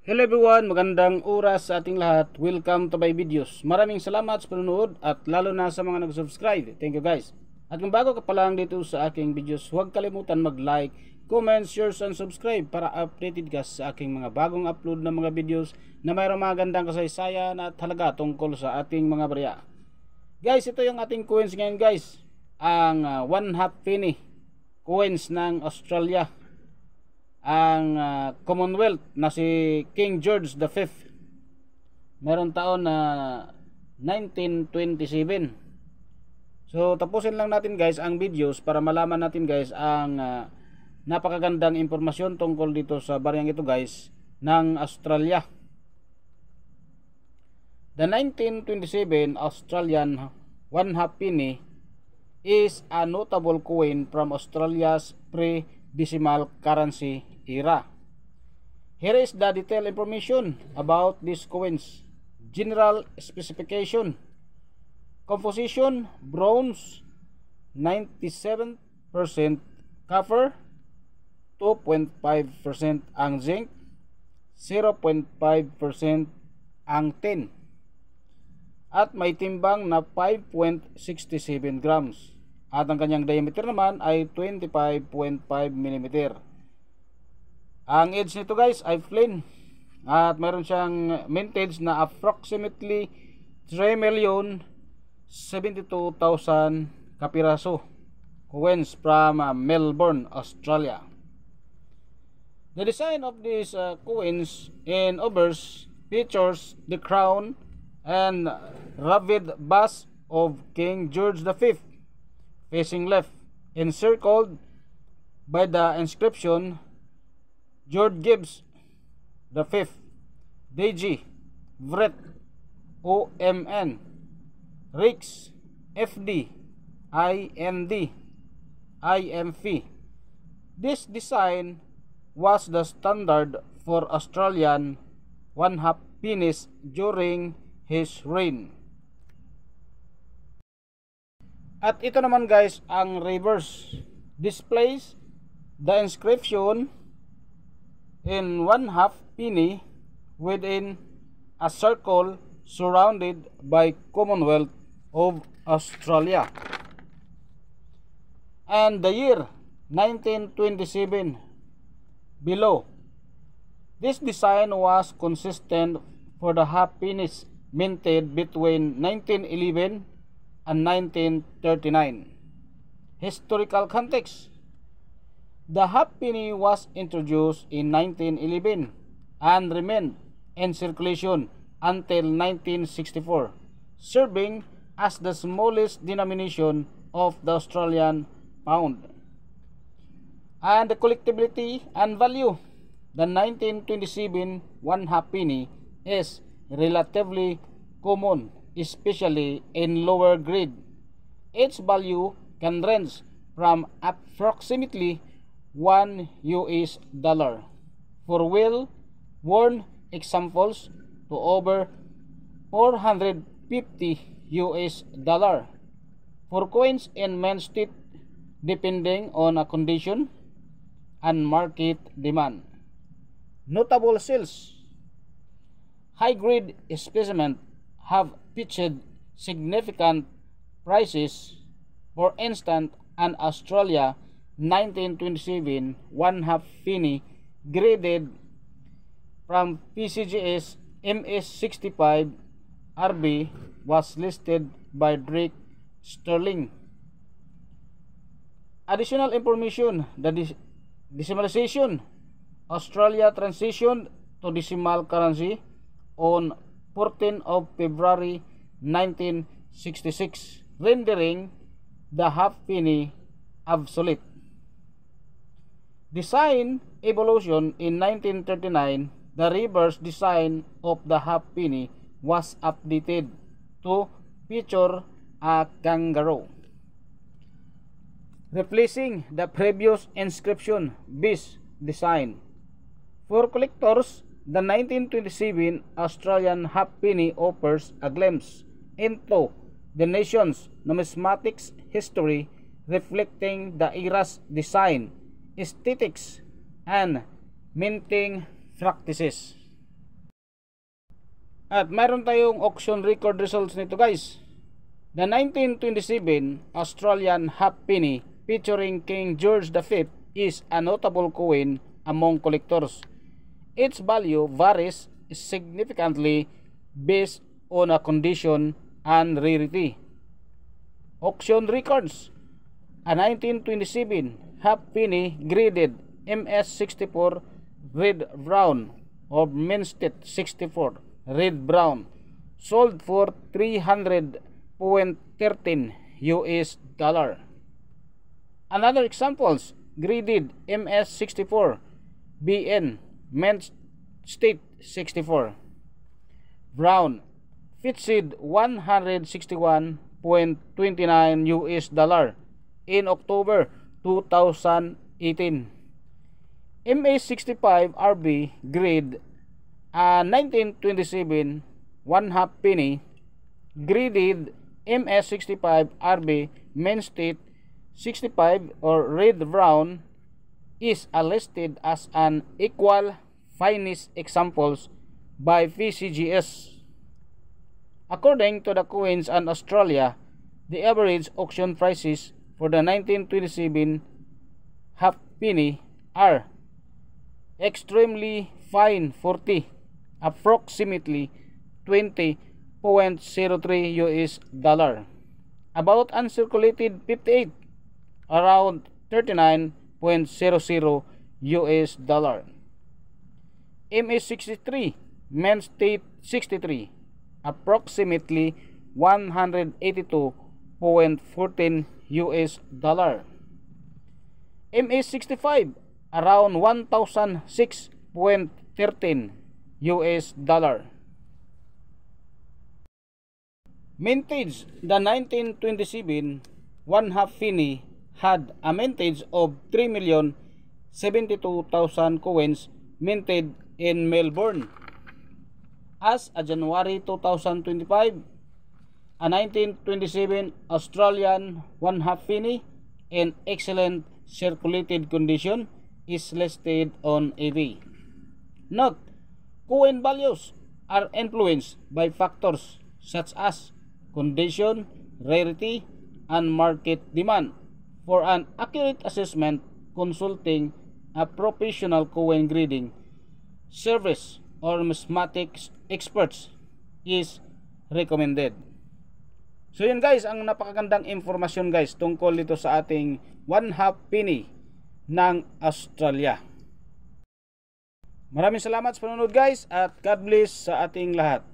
Hello everyone, magandang oras sa ating lahat. Welcome to my videos. Maraming salamat sa panonood at lalo na sa mga nag-subscribe. Thank you guys. At kung bago ka pa lang dito sa aking videos, huwag kalimutan mag-like, comment, share, and subscribe para updated ka sa aking mga bagong upload na mga videos na mayroong mga gandang kasaysayan at halaga tungkol sa ating mga barya. Guys, ito yung ating coins ngayon guys. Ang 1/2 penny coins ng Australia. Ang Commonwealth na si King George V. Meron taon na 1927. So tapusin lang natin guys ang videos para malaman natin guys ang napakagandang impormasyon tungkol dito sa baryang ito guys ng Australia. The 1927 Australian 1/2 penny is a notable coin from Australia's pre-decimal currency era. Here is the detailed information about these coins. General specification: composition, bronze 97% copper, 2.5% ang zinc, 0.5% ang tin, at may timbang na 5.67 grams. At ang kanyang diameter naman ay 25.5 mm. Ang edge nito guys ay plain. At mayroon siyang mintage na approximately 3,072,000 kapiraso. Coins from Melbourne, Australia. The design of these coins in obverse features the crown and ravid bust of King George V facing left, encircled by the inscription George Gibbs the Fifth, DG, Vret, OMN, Rix, FD, IND, IMF. This design was the standard for Australian 1/2 pennies during his reign. At ito naman guys ang reverse. Displays the inscription in 1/2 penny within a circle surrounded by Commonwealth of Australia. And the year 1927 below. This design was consistent for the half pennies minted between 1911 and 1939. Historical context: the half penny was introduced in 1911 and remained in circulation until 1964, serving as the smallest denomination of the Australian pound. And the collectability and value: the 1927 1/2 penny is relatively common, especially in lower grade. Its value can range from approximately $1 for well-worn examples to over $450 for coins in mint state, depending on a condition and market demand. Notable sales: high-grade specimens have pitched significant prices. For instance, an Australia 1927 1/2 penny graded from PCGS MS65 RB was listed by Drake Sterling. Additional information: the decimalization. Australia transitioned to decimal currency on 14 of February 1966, rendering the half penny obsolete. Design evolution: in 1939, the reverse design of the half penny was updated to feature a kangaroo, replacing the previous inscription beast design. For collectors, the 1927 Australian half penny offers a glimpse into the nation's numismatics history, reflecting the era's design, aesthetics, and minting practices. At mayroon tayong auction record results nito guys. The 1927 Australian half penny featuring King George V is a notable coin among collectors. Its value varies significantly based on a condition and rarity. Auction records. A 1927 half penny graded MS64 red brown or Minstead 64 red brown sold for $300.13 US dollar. Another examples, graded MS64 BN Minstead 64 brown fetched $161.29 US dollar in October 2018. MA65 RB grade, a 1927 1 half penny graded MS65 RB Minstead 65 or red brown is listed as an equal finest examples by PCGS. According to the Coins and Australia, the average auction prices for the 1927 half penny are extremely fine 40, approximately 20.03 US dollar. About uncirculated 58, around 39.00 US dollar. MA63 Minstead 63, approximately 182.14 US dollar. MA65 around 1006.13 US dollar. Mintage. The 1927 1 half penny had a mintage of 3,072,000 coins minted in Melbourne. As a January 2025, a 1927 Australian 1 half penny in excellent circulated condition is listed on eBay. Note, coin values are influenced by factors such as condition, rarity, and market demand. For an accurate assessment, consulting a professional coin grading service or numismatic experts is recommended. So yun guys, ang napakagandang informasyon guys tungkol dito sa ating 1 half penny ng Australia. Maraming salamat sa panonood guys at God bless sa ating lahat.